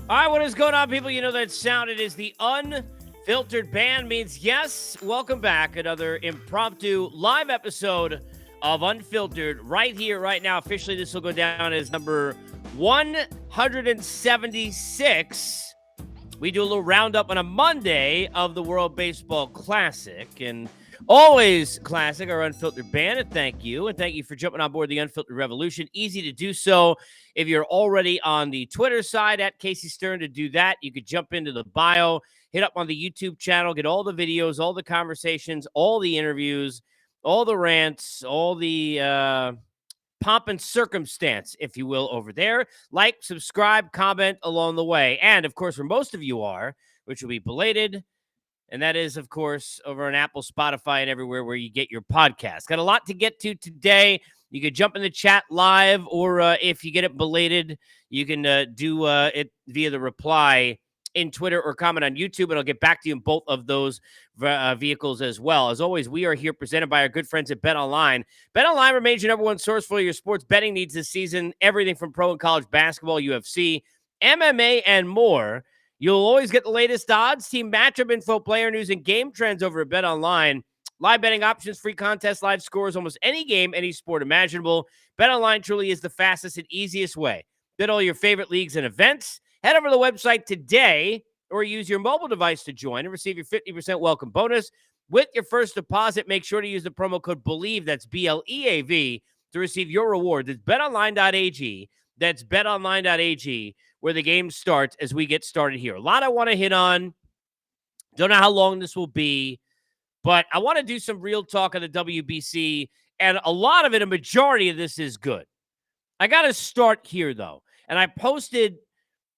All right, what is going on, people? You know that sound. It is the Unfiltered Band means yes. Welcome back. Another impromptu live episode of Unfiltered right here, right now. Officially, this will go down as number 176. We do a little roundup on a Monday of the World Baseball Classic. And always classic, our Unfiltered Band. And thank you. And thank you for jumping on board the Unfiltered Revolution. Easy to do so. If you're already on the Twitter side at Casey Stern to do that, you could jump into the bio, hit up on the YouTube channel, get all the videos, all the conversations, all the interviews, all the rants, all the pomp and circumstance, if you will, over there. Like, subscribe, comment along the way. And, of course, where most of you are, which will be belated, and that is, of course, over on Apple, Spotify, and everywhere where you get your podcast. Got a lot to get to today. You could jump in the chat live, or if you get it belated, you can do it via the reply in Twitter or comment on YouTube, and I'll get back to you in both of those vehicles as well. As always, we are here presented by our good friends at BetOnline. BetOnline remains your number one source for your sports betting needs this season. Everything from pro and college basketball, UFC, MMA, and more. You'll always get the latest odds, team matchup info, player news, and game trends over at BetOnline. Live betting options, free contests, live scores, almost any game, any sport imaginable. BetOnline truly is the fastest and easiest way. Bet all your favorite leagues and events. Head over to the website today or use your mobile device to join and receive your 50% welcome bonus with your first deposit. Make sure to use the promo code BELIEVE, that's BLEAV, to receive your reward. That's betonline.ag. That's betonline.ag, where the game starts as we get started here. A lot I want to hit on. Don't know how long this will be, but I want to do some real talk on the WBC, and a lot of it, a majority of this is good. I got to start here, though, and I posted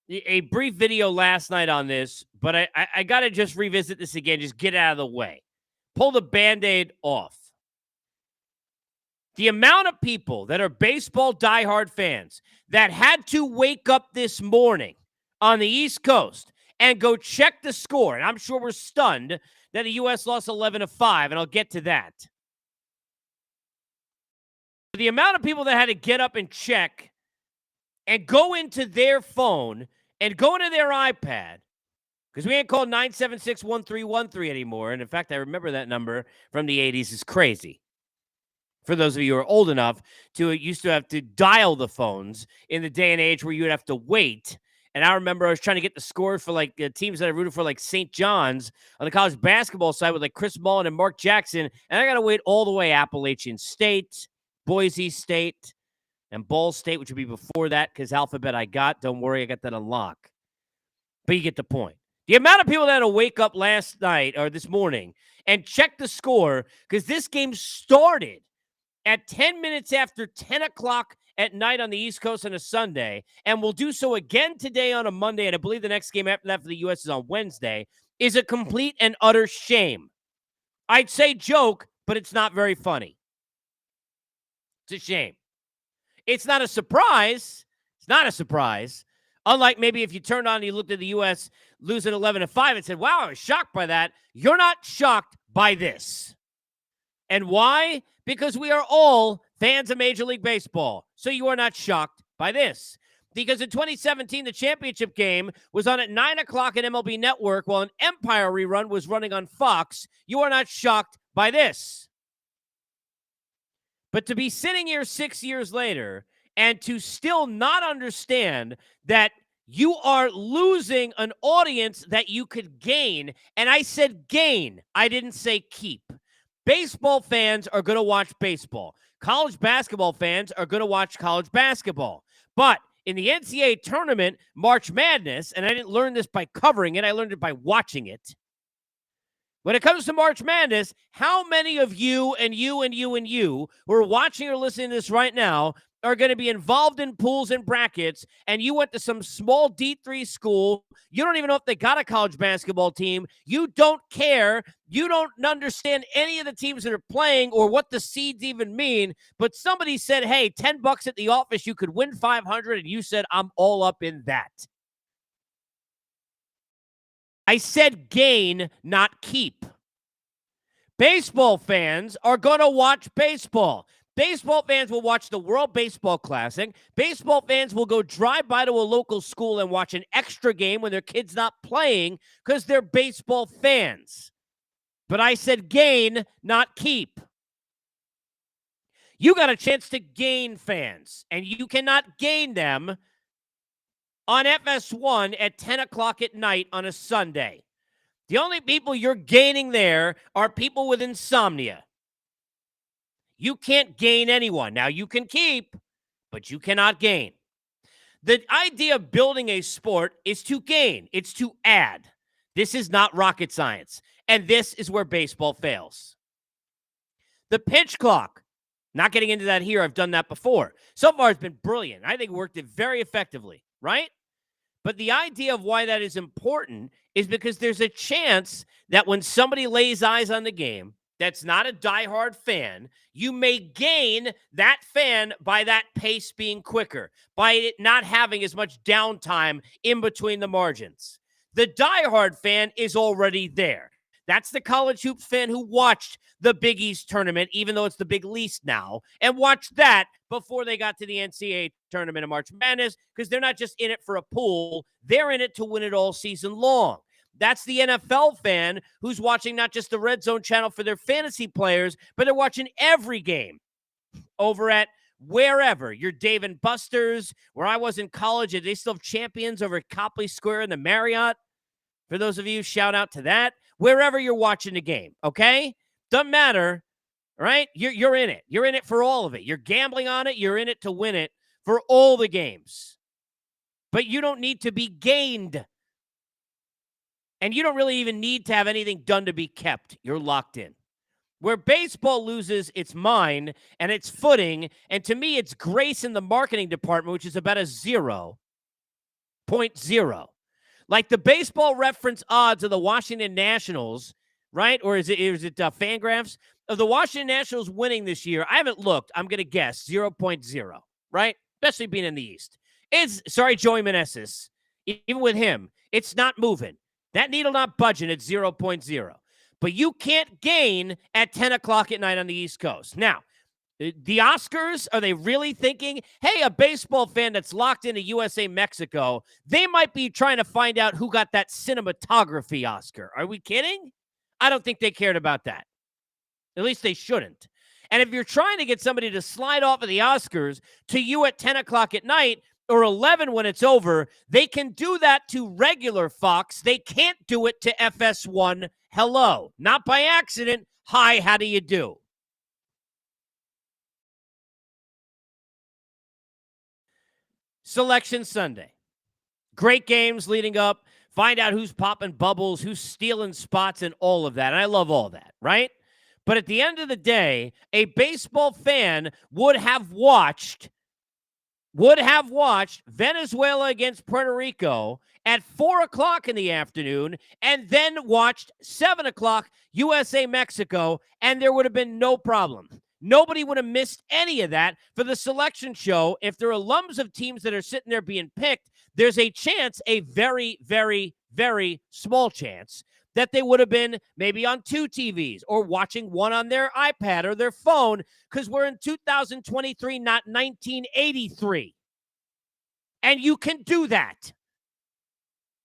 a brief video last night on this, but I got to just revisit this again, just get out of the way. Pull the Band-Aid off. The amount of people that are baseball diehard fans that had to wake up this morning on the East Coast and go check the score, and I'm sure we're stunned that the U.S. lost 11-5, and I'll get to that. The amount of people that had to get up and check and go into their phone and go into their iPad, because we ain't called 976-1313 anymore, and in fact, I remember that number from the 80s is crazy. For those of you who are old enough to used to have to dial the phones in the day and age where you would have to wait. And I remember I was trying to get the score for like teams that I rooted for, like St. John's on the college basketball side with like Chris Mullen and Mark Jackson. And I got to wait all the way Appalachian State, Boise State, and Ball State, which would be before that because Alphabet I got. Don't worry, I got that on lock. But you get the point. The amount of people that had to wake up last night or this morning and check the score because this game started at 10 minutes after 10 o'clock at night on the East Coast on a Sunday, and we'll do so again today on a Monday, and I believe the next game after that for the U.S. is on Wednesday, is a complete and utter shame. I'd say joke, but it's not very funny. It's a shame. It's not a surprise. It's not a surprise. Unlike maybe if you turned on and you looked at the U.S. losing 11-5 and said, wow, I was shocked by that. You're not shocked by this. And why? Because we are all fans of Major League Baseball. So you are not shocked by this. Because in 2017, the championship game was on at 9 o'clock at MLB Network while an Empire rerun was running on Fox. You are not shocked by this. But to be sitting here 6 years later and to still not understand that you are losing an audience that you could gain. And I said gain. I didn't say keep. Baseball fans are going to watch baseball. College basketball fans are going to watch college basketball. But in the NCAA tournament, March Madness, and I didn't learn this by covering it, I learned it by watching it. When it comes to March Madness, how many of you and you and you and you who are watching or listening to this right now are going to be involved in pools and brackets, and you went to some small D3 school, you don't even know if they got a college basketball team, you don't care, you don't understand any of the teams that are playing or what the seeds even mean, but somebody said, hey, $10 at the office, you could win 500, and you said, I'm all up in that. I said gain, not keep. Baseball fans are going to watch baseball. Baseball fans will watch the World Baseball Classic. Baseball fans will go drive by to a local school and watch an extra game when their kid's not playing because they're baseball fans. But I said gain, not keep. You got a chance to gain fans, and you cannot gain them on FS1 at 10 o'clock at night on a Sunday. The only people you're gaining there are people with insomnia. You can't gain anyone. Now, you can keep, but you cannot gain. The idea of building a sport is to gain. It's to add. This is not rocket science, and this is where baseball fails. The pitch clock. Not getting into that here. I've done that before. So far, it's been brilliant. I think it worked it very effectively, right? But the idea of why that is important is because there's a chance that when somebody lays eyes on the game that's not a diehard fan, you may gain that fan by that pace being quicker, by it not having as much downtime in between the margins. The diehard fan is already there. That's the college hoops fan who watched the Big East tournament, even though it's the Big Least now, and watched that before they got to the NCAA tournament of March Madness, because they're not just in it for a pool. They're in it to win it all season long. That's the NFL fan who's watching not just the Red Zone channel for their fantasy players, but they're watching every game over at wherever. Your Dave and Buster's, where I was in college, and they still have champions over at Copley Square in the Marriott. For those of you, shout out to that. Wherever you're watching the game, okay? Doesn't matter, right? You're in it. You're in it for all of it. You're gambling on it. You're in it to win it for all the games. But you don't need to be gained. And you don't really even need to have anything done to be kept. You're locked in. Where baseball loses its mind and its footing, and to me, it's grace in the marketing department, which is about a 0.0. Like the Baseball Reference odds of the Washington Nationals, right? Or is it Fangraphs? Of the Washington Nationals winning this year, I haven't looked. I'm going to guess 0.0, right? Especially being in the East. Sorry, Joey Meneses. Even with him, it's not moving. That needle not budging at 0.0. But you can't gain at 10 o'clock at night on the East Coast. Now, the Oscars, are they really thinking, hey, a baseball fan that's locked into USA Mexico, they might be trying to find out who got that cinematography Oscar. Are we kidding? I don't think they cared about that. At least they shouldn't. And if you're trying to get somebody to slide off of the Oscars to you at 10 o'clock at night or 11 when it's over, they can do that to regular Fox. They can't do it to FS1. Hello. Not by accident. Hi, how do you do? Selection Sunday. Great games leading up. Find out who's popping bubbles, who's stealing spots, and all of that. And I love all that, right? But at the end of the day, a baseball fan would have watched Venezuela against Puerto Rico at 4 o'clock in the afternoon and then watched 7 o'clock USA Mexico, and there would have been no problem. Nobody would have missed any of that for the selection show. If there are alums of teams that are sitting there being picked, there's a chance, a very, very, very small chance, that they would have been maybe on 2 TVs or watching one on their iPad or their phone, because we're in 2023, not 1983. And you can do that.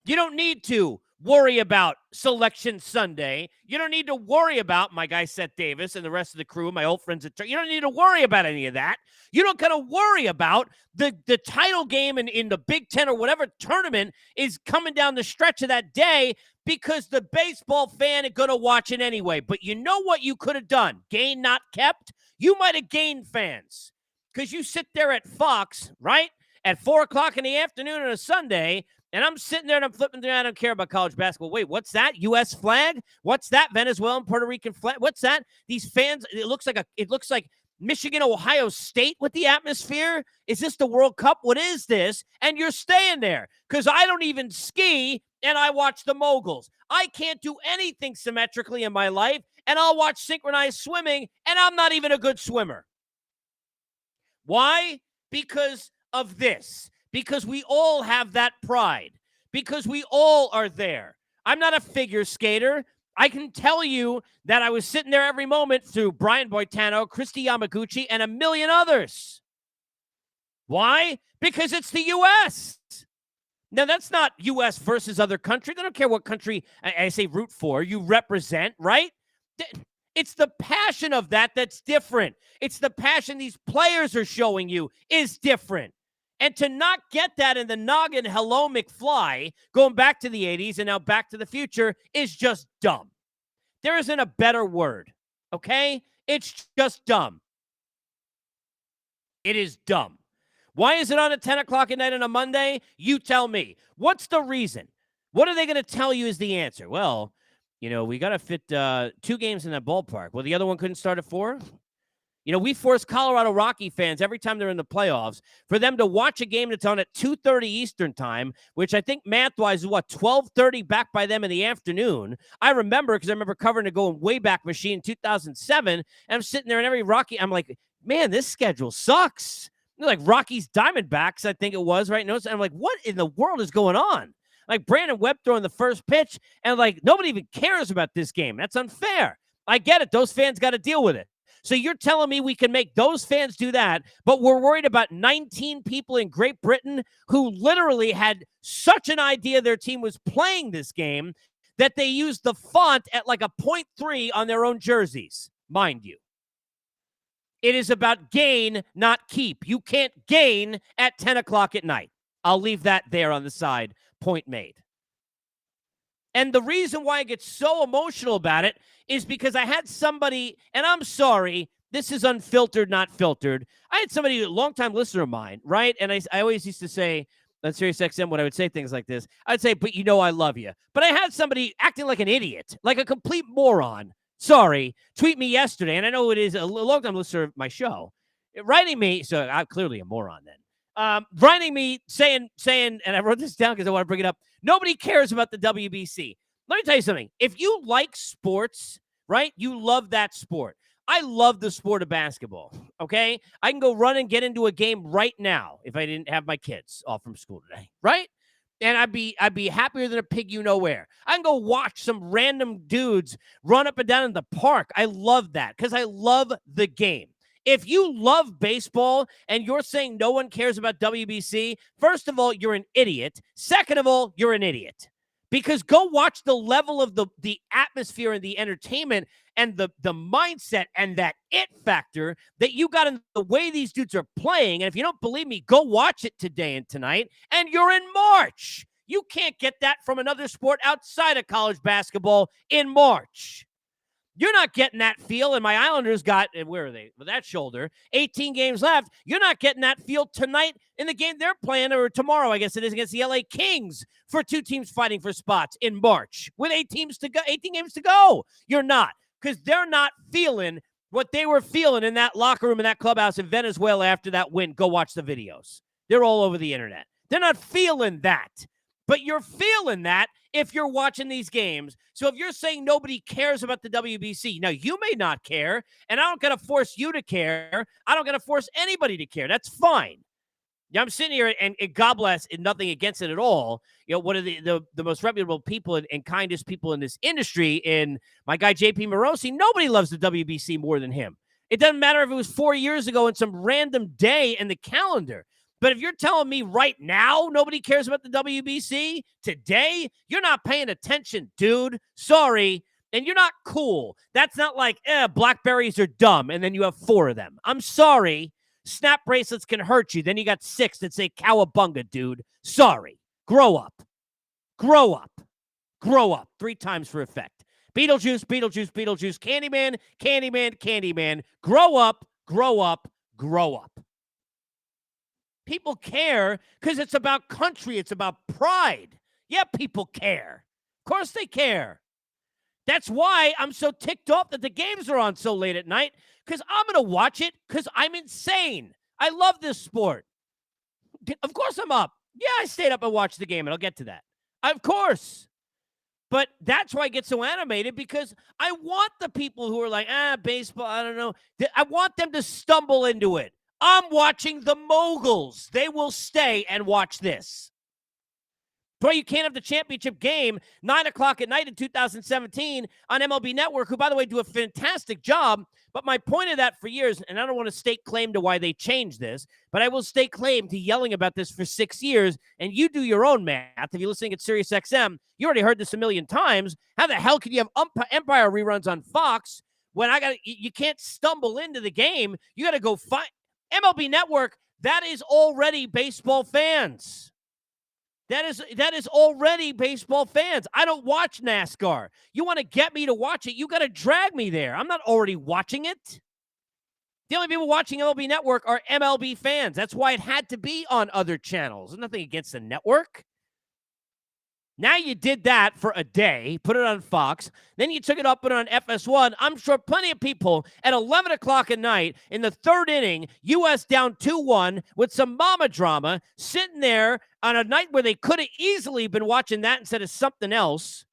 You don't need to worry about Selection Sunday. You don't need to worry about my guy Seth Davis and the rest of the crew, my old friends at you don't need to worry about any of that. You don't got to worry about the title game in the Big Ten or whatever tournament is coming down the stretch of that day, because the baseball fan is going to watch it anyway. But you know what you could have done? Gain, not kept? You might have gained fans, because you sit there at Fox, right, at 4 o'clock in the afternoon on a Sunday, and I'm sitting there and I'm flipping through. I don't care about college basketball. Wait, what's that? U.S. flag? What's that? Venezuelan, Puerto Rican flag? What's that? These fans, it looks like Michigan, Ohio State with the atmosphere. Is this the World Cup? What is this? And you're staying there, because I don't even ski and I watch the moguls. I can't do anything symmetrically in my life, and I'll watch synchronized swimming, and I'm not even a good swimmer. Why? Because of this. Because we all have that pride. Because we all are there. I'm not a figure skater. I can tell you that I was sitting there every moment through Brian Boitano, Christy Yamaguchi, and a million others. Why? Because it's the U.S. Now, that's not U.S. versus other countries. I don't care what country I say root for. You represent, right? It's the passion of that that's different. It's the passion these players are showing you is different. And to not get that in the noggin, hello, McFly, going back to the 80s and now back to the future is just dumb. There isn't a better word, okay? It's just dumb. It is dumb. Why is it on at 10 o'clock at night on a Monday? You tell me. What's the reason? What are they going to tell you is the answer? Well, we got to fit 2 games in that ballpark. Well, the other one couldn't start at 4? We force Colorado Rocky fans every time they're in the playoffs for them to watch a game that's on at 2:30 Eastern time, which I think math-wise is 12:30 back by them in the afternoon. I remember because I remember covering a going way back machine in 2007, and I'm sitting there in every Rocky. I'm like, man, this schedule sucks. Like Rockies Diamondbacks, I think it was, right? And I'm like, what in the world is going on? Like Brandon Webb throwing the first pitch, and like nobody even cares about this game. That's unfair. I get it. Those fans got to deal with it. So you're telling me we can make those fans do that, but we're worried about 19 people in Great Britain who literally had such an idea their team was playing this game that they used the font at like a 0.3 on their own jerseys, mind you. It is about gain, not keep. You can't gain at 10 o'clock at night. I'll leave that there on the side. Point made. And the reason why I get so emotional about it is because I had somebody, and I'm sorry, this is unfiltered, not filtered. I had somebody, a longtime listener of mine, right? And I always used to say on SiriusXM when I would say things like this, I'd say, but I love you. But I had somebody acting like an idiot, like a complete moron. Sorry, tweet me yesterday, and I know it is a long-time listener of my show, writing me, so I'm clearly a moron then, writing me saying, and I wrote this down because I want to bring it up, nobody cares about the WBC. Let me tell you something. If you like sports, right, you love that sport. I love the sport of basketball, okay? I can go run and get into a game right now if I didn't have my kids off from school today, right? And I'd be happier than a pig where. I can go watch some random dudes run up and down in the park. I love that because I love the game. If you love baseball and you're saying no one cares about WBC, first of all, you're an idiot. Second of all, you're an idiot. Because go watch the level of the atmosphere and the entertainment and the mindset and that it factor that you got in the way these dudes are playing. And if you don't believe me, go watch it today and tonight. And you're in March. You can't get that from another sport outside of college basketball in March. You're not getting that feel, and my Islanders got, where are they? With that shoulder, 18 games left. You're not getting that feel tonight in the game they're playing, or tomorrow, I guess it is, against the LA Kings for 2 teams fighting for spots in March with 18 games to go. You're not, because they're not feeling what they were feeling in that locker room in that clubhouse in Venezuela after that win. Go watch the videos. They're all over the internet. They're not feeling that, but you're feeling that if you're watching these games. So if you're saying nobody cares about the WBC, now you may not care, and I don't got to force you to care. I don't got to force anybody to care. That's fine. Yeah, I'm sitting here and God bless, and nothing against it at all. One of the most reputable people and kindest people in this industry, in my guy JP Morosi, nobody loves the WBC more than him. It doesn't matter if it was 4 years ago in some random day in the calendar. But if you're telling me right now nobody cares about the WBC today, you're not paying attention, dude. Sorry. And you're not cool. That's not like, blackberries are dumb, and then you have 4 of them. I'm sorry. Snap bracelets can hurt you. Then you got 6 that say cowabunga, dude. Sorry. Grow up. Grow up. Grow up. 3 times for effect. Beetlejuice, Beetlejuice, Beetlejuice, Candyman, Candyman, Candyman. Grow up, grow up, grow up. People care because it's about country. It's about pride. Yeah, people care. Of course they care. That's why I'm so ticked off that the games are on so late at night, because I'm going to watch it because I'm insane. I love this sport. Of course I'm up. Yeah, I stayed up and watched the game, and I'll get to that. Of course. But that's why I get so animated, because I want the people who are like, baseball, I don't know. I want them to stumble into it. I'm watching the moguls. They will stay and watch this. That's why you can't have the championship game 9 o'clock at night in 2017 on MLB Network, who, by the way, do a fantastic job. But my point of that for years, and I don't want to stake claim to why they changed this, but I will stake claim to yelling about this for 6 years, and you do your own math. If you're listening at SiriusXM, you already heard this a million times. How the hell can you have Empire reruns on Fox when you can't stumble into the game? You got to go find MLB Network. That is already baseball fans. That is already baseball fans. I don't watch NASCAR. You want to get me to watch it, you got to drag me there. I'm not already watching it. The only people watching MLB Network are MLB fans. That's why it had to be on other channels. There's nothing against the network. Now you did that for a day, put it on Fox, then you took it up, put it on FS1. I'm sure plenty of people at 11 o'clock at night in the third inning, U.S. down 2-1 with some mama drama, sitting there on a night where they could have easily been watching that instead of something else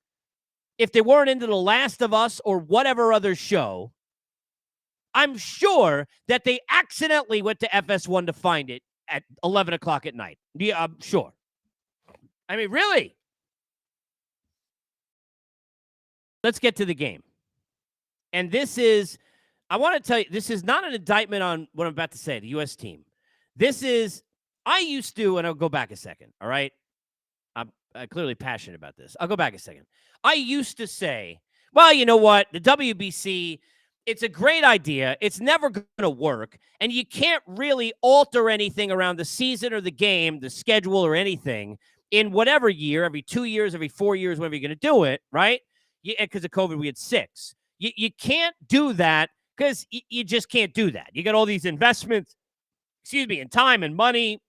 if they weren't into The Last of Us or whatever other show. I'm sure that they accidentally went to FS1 to find it at 11 o'clock at night. Yeah, I'm sure. I mean, really? Let's get to the game. And this is, I want to tell you, this is not an indictment on what I'm about to say, the U.S. team. This is, I used to, and I'll go back a second, all right? I'm clearly passionate about this. I'll go back a second. I used to say, well, you know what? The WBC, it's a great idea. It's never going to work. And you can't really alter anything around the season or the game, the schedule or anything in whatever year, every 2 years, every 4 years, whenever you're going to do it, right? Because of COVID, we had 6. You can't do that because you just can't do that. You got all these investments, in time and money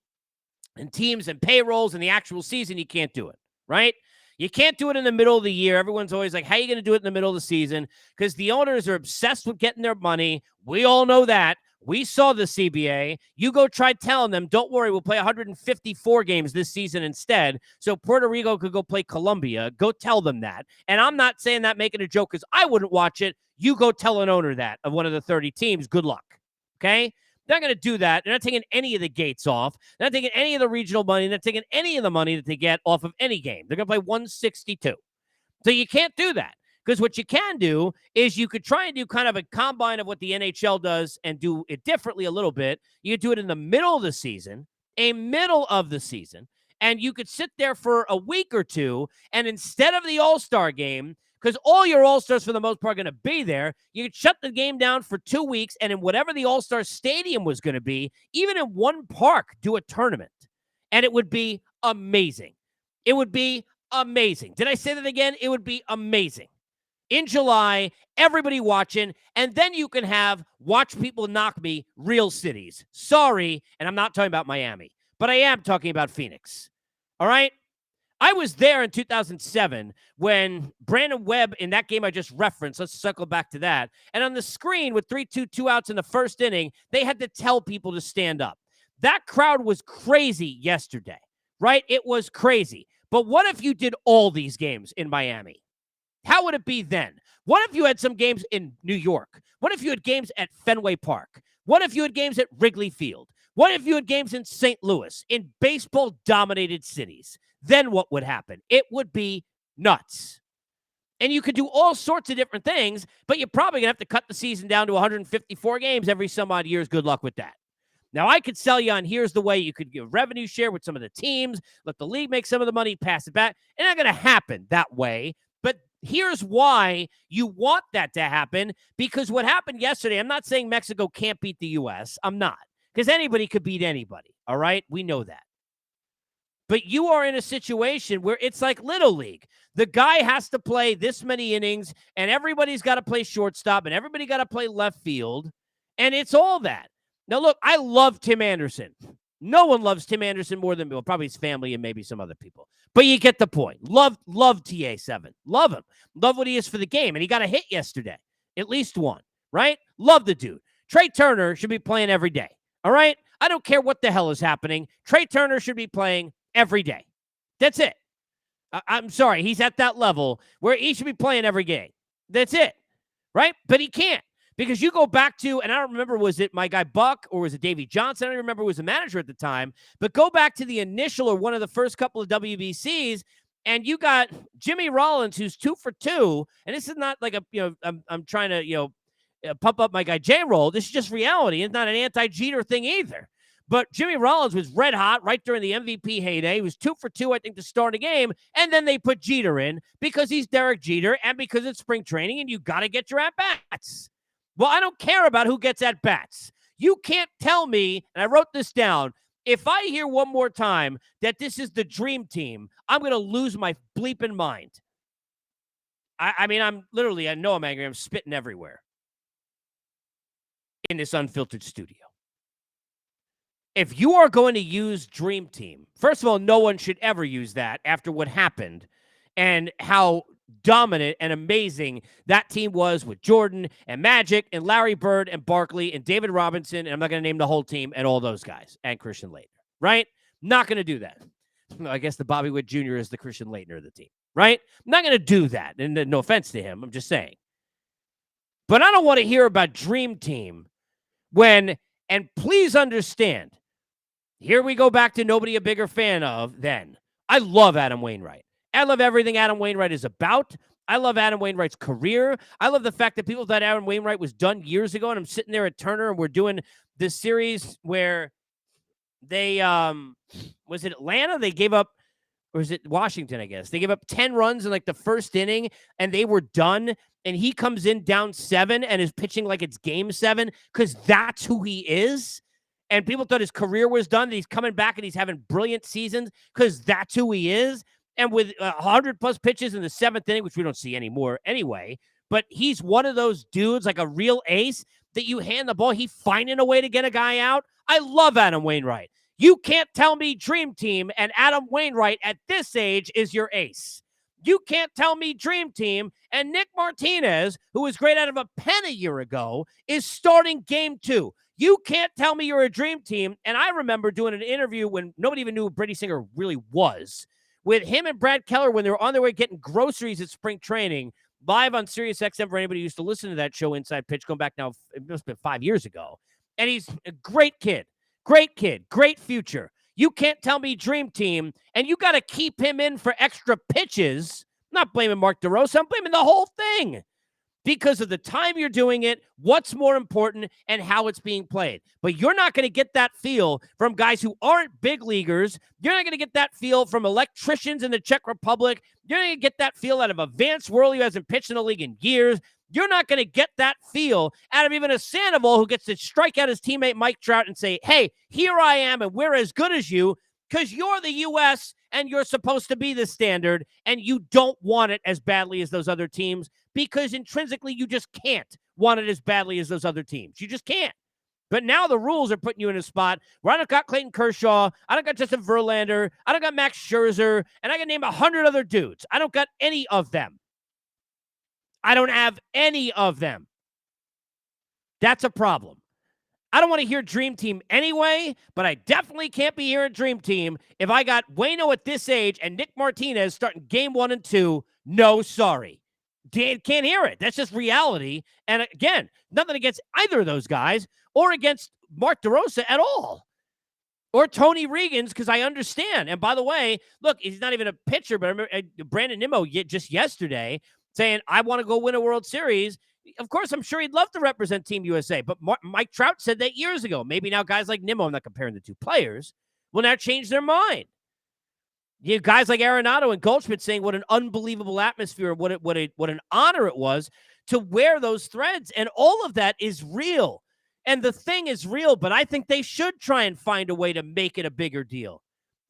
and teams and payrolls and the actual season. You can't do it, right? You can't do it in the middle of the year. Everyone's always like, how are you going to do it in the middle of the season? Because the owners are obsessed with getting their money. We all know that. We saw the CBA. You go try telling them, don't worry, we'll play 154 games this season instead, so Puerto Rico could go play Colombia. Go tell them that. And I'm not saying that making a joke because I wouldn't watch it. You go tell an owner that of one of the 30 teams. Good luck, okay? They're not going to do that. They're not taking any of the gates off. They're not taking any of the regional money. They're not taking any of the money that they get off of any game. They're going to play 162. So you can't do that. Because what you can do is you could try and do kind of a combine of what the NHL does and do it differently a little bit. You could do it in the middle of the season, and you could sit there for a week or two, and instead of the All-Star game, because all your All-Stars for the most part are going to be there, you could shut the game down for 2 weeks, and in whatever the All-Star stadium was going to be, even in one park, do a tournament. And it would be amazing. It would be amazing. Did I say that again? It would be amazing. In July, everybody watching, and then you can have watch people knock me real cities. Sorry, and I'm not talking about Miami, but I am talking about Phoenix. All right? I was there in 2007 when Brandon Webb, in that game I just referenced, let's circle back to that, and on the screen with 3-2, 2 outs in the first inning, they had to tell people to stand up. That crowd was crazy yesterday, right? It was crazy. But what if you did all these games in Miami? How would it be then? What if you had some games in New York? What if you had games at Fenway Park? What if you had games at Wrigley Field? What if you had games in St. Louis, in baseball-dominated cities? Then what would happen? It would be nuts. And you could do all sorts of different things, but you're probably going to have to cut the season down to 154 games every some odd years. Good luck with that. Now, I could sell you on here's the way you could give revenue share with some of the teams, let the league make some of the money, pass it back. It's not going to happen that way. But here's why you want that to happen, because what happened yesterday, I'm not saying Mexico can't beat the U.S. I'm not, because anybody could beat anybody, all right? We know that. But you are in a situation where it's like Little League. The guy has to play this many innings, and everybody's got to play shortstop, and everybody got to play left field, and it's all that. Now, look, I love Tim Anderson. No one loves Tim Anderson more than me. Well, probably his family and maybe some other people. But you get the point. Love TA7. Love him. Love what he is for the game. And he got a hit yesterday. At least one, right? Love the dude. Trey Turner should be playing every day, all right? I don't care what the hell is happening. Trey Turner should be playing every day. That's it. I'm sorry. He's at that level where he should be playing every game. That's it, right? But he can't Because you go back to, and I don't remember, was it my guy Buck or was it Davey Johnson? I don't remember who was the manager at the time, but go back to the initial or one of the first couple of WBCs, and you got Jimmy Rollins, who's 2 for 2, and this is not like I'm trying to, pump up my guy J-Roll. This is just reality. It's not an anti-Jeter thing either. But Jimmy Rollins was red hot right during the MVP heyday. He was 2 for 2, I think, to start a game. And then they put Jeter in because he's Derek Jeter and because it's spring training and you got to get your at-bats. Well, I don't care about who gets at-bats. You can't tell me, and I wrote this down, if I hear one more time that this is the dream team, I'm going to lose my bleeping mind. I mean, I'm literally, I know I'm angry. I'm spitting everywhere in this unfiltered studio. If you are going to use Dream Team, first of all, no one should ever use that after what happened and how dominant and amazing that team was with Jordan and Magic and Larry Bird and Barkley and David Robinson. And I'm not going to name the whole team and all those guys and Christian Laettner, right? Not going to do that. I guess the Bobby Witt Jr. is the Christian Laettner of the team, right? I'm not going to do that. And no offense to him. I'm just saying. But I don't want to hear about Dream Team when, and please understand, here we go back to nobody a bigger fan of then. I love Adam Wainwright. I love everything Adam Wainwright is about. I love Adam Wainwright's career. I love the fact that people thought Adam Wainwright was done years ago, and I'm sitting there at Turner, and we're doing this series where they, was it Atlanta? They gave up, or is it Washington, I guess? They gave up 10 runs in like the first inning, and they were done, and he comes in down 7 and is pitching like it's game 7 because that's who he is. And people thought his career was done, that he's coming back and he's having brilliant seasons because that's who he is. And with 100-plus pitches in the 7th inning, which we don't see anymore anyway, but he's one of those dudes, like a real ace, that you hand the ball, he's finding a way to get a guy out. I love Adam Wainwright. You can't tell me Dream Team and Adam Wainwright at this age is your ace. You can't tell me Dream Team and Nick Martinez, who was great out of a pen a year ago, is starting game 2. You can't tell me you're a Dream Team. And I remember doing an interview when nobody even knew who Brady Singer really was, with him and Brad Keller when they were on their way getting groceries at spring training, live on Sirius XM for anybody who used to listen to that show, Inside Pitch, going back now, it must have been 5 years ago. And he's a great kid, great future. You can't tell me Dream Team, and you got to keep him in for extra pitches. I'm not blaming Mark DeRosa. I'm blaming the whole thing because of the time you're doing it, what's more important, and how it's being played. But you're not going to get that feel from guys who aren't big leaguers. You're not going to get that feel from electricians in the Czech Republic. You're not going to get that feel out of a Vance Worley who hasn't pitched in the league in years. You're not going to get that feel out of even a Sandoval who gets to strike out his teammate Mike Trout and say, hey, here I am, and we're as good as you, because you're the U.S., and you're supposed to be the standard, and you don't want it as badly as those other teams because intrinsically you just can't want it as badly as those other teams. You just can't. But now the rules are putting you in a spot where I don't got Clayton Kershaw, I don't got Justin Verlander, I don't got Max Scherzer, and I can name 100 other dudes. I don't got any of them. I don't have any of them. That's a problem. I don't want to hear Dream Team anyway, but I definitely can't be hearing Dream Team if I got Waino at this age and Nick Martinez starting game 1 and 2. No, sorry. Can't hear it. That's just reality. And again, nothing against either of those guys or against Mark DeRosa at all. Or Tony Regans, because I understand. And by the way, look, he's not even a pitcher, but I remember Brandon Nimmo just yesterday saying, I want to go win a World Series. Of course, I'm sure he'd love to represent Team USA, but Mike Trout said that years ago. Maybe now guys like Nimmo, I'm not comparing the two players, will now change their mind. You have guys like Arenado and Goldschmidt saying what an unbelievable atmosphere, what an honor it was to wear those threads, and all of that is real. And the thing is real, but I think they should try and find a way to make it a bigger deal.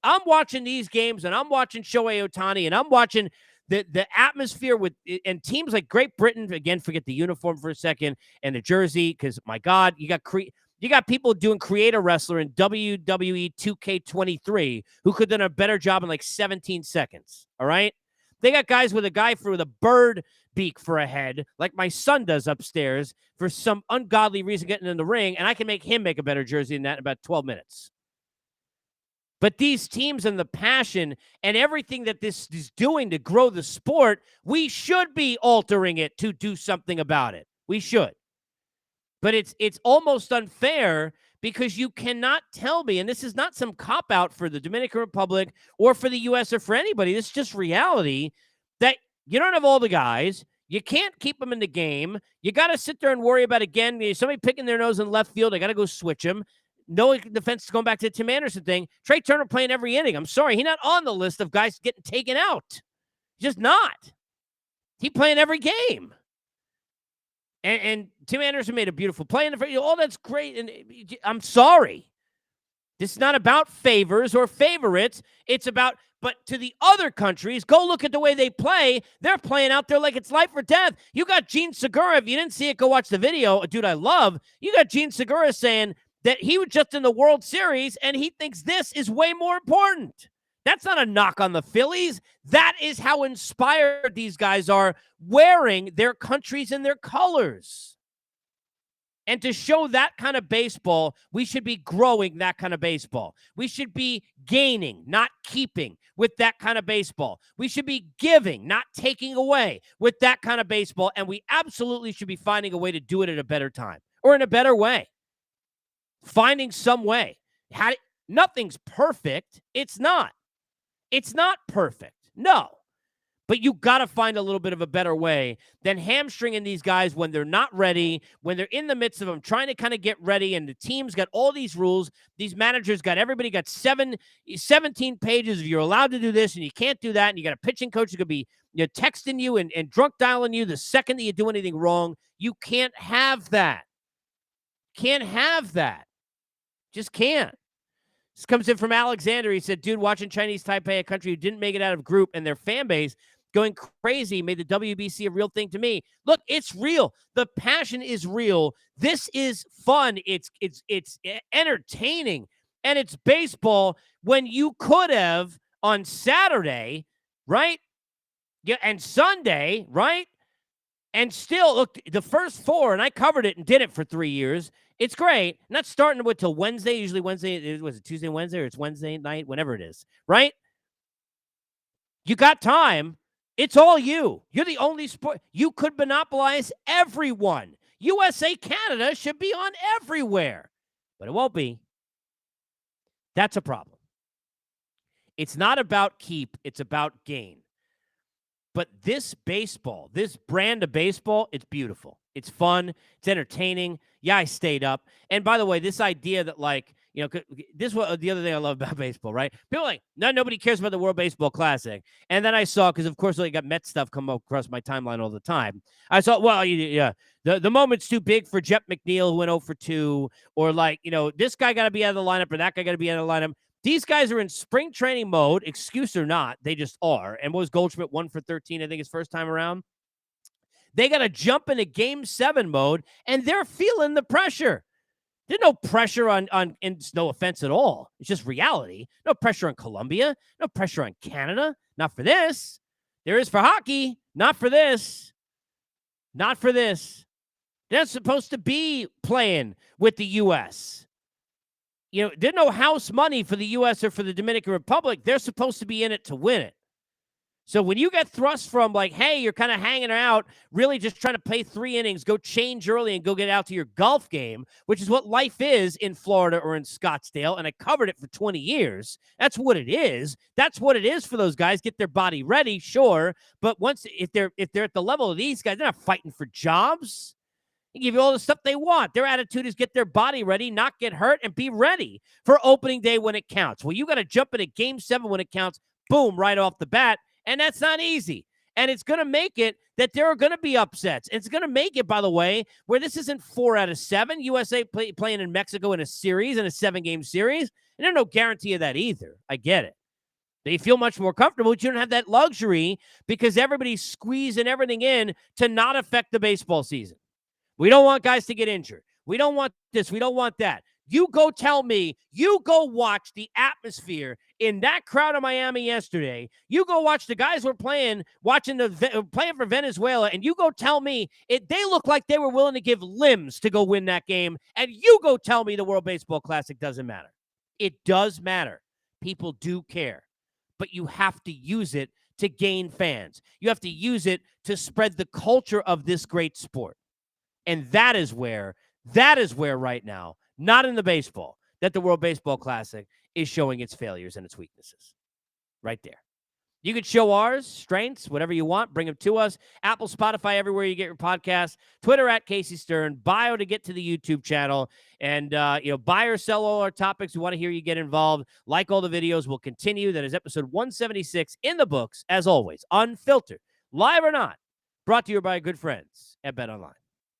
I'm watching these games, and I'm watching Shohei Ohtani, and I'm watching the atmosphere with and teams like Great Britain, again, forget the uniform for a second, and the jersey, because, my God, you got people doing Create a Wrestler in WWE 2K23 who could have done a better job in like 17 seconds, all right? They got guys with a guy with a bird beak for a head, like my son does upstairs, for some ungodly reason getting in the ring, and I can make him make a better jersey than that in about 12 minutes. But these teams and the passion and everything that this is doing to grow the sport, we should be altering it to do something about it. We should. But it's almost unfair because you cannot tell me, and this is not some cop-out for the Dominican Republic or for the U.S. or for anybody, this is just reality, that you don't have all the guys. You can't keep them in the game. You got to sit there and worry about, again, somebody picking their nose in left field. I got to go switch him. No defense is going back to the Tim Anderson thing. Trey Turner playing every inning. I'm sorry. He's not on the list of guys getting taken out. He's just not. He's playing every game. And Tim Anderson made a beautiful play in the front. All that's great. And I'm sorry. This is not about favors or favorites. It's about, but to the other countries, go look at the way they play. They're playing out there like it's life or death. You got Gene Segura. If you didn't see it, go watch the video. A dude I love. You got Gene Segura saying that he was just in the World Series and he thinks this is way more important. That's not a knock on the Phillies. That is how inspired these guys are, wearing their countries and their colors. And to show that kind of baseball, we should be growing that kind of baseball. We should be gaining, not keeping, with that kind of baseball. We should be giving, not taking away, with that kind of baseball. And we absolutely should be finding a way to do it at a better time or in a better way. Finding some way. Nothing's perfect. It's not. It's not perfect. No. But you got to find a little bit of a better way than hamstringing these guys when they're not ready, when they're in the midst of them trying to kind of get ready, and the team's got all these rules. These managers got, everybody got 17 pages of you're allowed to do this and you can't do that, and you got a pitching coach who could be texting you and drunk dialing you the second that you do anything wrong. You can't have that. Can't have that. Just can't. This comes in from Alexander. He said, dude, watching Chinese Taipei, a country who didn't make it out of group, and their fan base going crazy made the WBC a real thing to me. Look, it's real. The passion is real. This is fun. It's entertaining. And it's baseball when you could have on Saturday, right? Yeah, and Sunday, right? And still, look, the first four, and I covered it and did it for 3 years. It's great. Not starting with till Wednesday. Usually Wednesday, was it Tuesday, Wednesday, or it's Wednesday night, whenever it is, right? You got time. It's all you. You're the only sport. You could monopolize everyone. USA, Canada should be on everywhere, but it won't be. That's a problem. It's not about keep. It's about gain. But this baseball, this brand of baseball, it's beautiful. It's fun. It's entertaining. Yeah, I stayed up. And by the way, this idea that, like, this is what the other thing I love about baseball, right? People are like, nobody cares about the World Baseball Classic. And then I saw, because of course, I got Met stuff come across my timeline all the time. I saw, well, yeah, the moment's too big for Jeff McNeil, who went 0 for 2, or like, this guy got to be out of the lineup, or that guy got to be out of the lineup. These guys are in spring training mode, excuse or not. They just are. And what was Goldschmidt 1 for 13, I think, his first time around? They got to jump into Game 7 mode, and they're feeling the pressure. There's no pressure on, and it's no offense at all. It's just reality. No pressure on Colombia. No pressure on Canada. Not for this. There is for hockey. Not for this. Not for this. They're supposed to be playing with the U.S. There's no house money for the U.S. or for the Dominican Republic. They're supposed to be in it to win it. So when you get thrust from, like, hey, you're kind of hanging out, really just trying to play 3 innings, go change early and go get out to your golf game, which is what life is in Florida or in Scottsdale, and I covered it for 20 years. That's what it is. That's what it is for those guys. Get their body ready, sure, but if they're at the level of these guys, they're not fighting for jobs. They give you all the stuff they want. Their attitude is get their body ready, not get hurt, and be ready for opening day when it counts. Well, you got to jump into Game 7 when it counts, boom, right off the bat, and that's not easy. And it's going to make it that there are going to be upsets. It's going to make it, by the way, where this isn't 4 out of 7. USA playing in Mexico in a series, in a 7-game series, and there's no guarantee of that either. I get it. They feel much more comfortable, but you don't have that luxury because everybody's squeezing everything in to not affect the baseball season. We don't want guys to get injured. We don't want this. We don't want that. You go tell me, you go watch the atmosphere in that crowd of Miami yesterday. You go watch the guys were playing for Venezuela, and you go tell me they look like they were willing to give limbs to go win that game, and you go tell me the World Baseball Classic doesn't matter. It does matter. People do care, but you have to use it to gain fans. You have to use it to spread the culture of this great sport. And that is where That is where right now, not in the baseball, that the World Baseball Classic is showing its failures and its weaknesses. Right there. You can show ours, strengths, whatever you want. Bring them to us. Apple, Spotify, everywhere you get your podcasts. Twitter at Casey Stern. Bio to get to the YouTube channel. And, buy or sell all our topics. We want to hear you get involved. Like all the videos. We'll continue. That is episode 176 in the books, as always. Unfiltered. Live or not. Brought to you by good friends at BetOnline.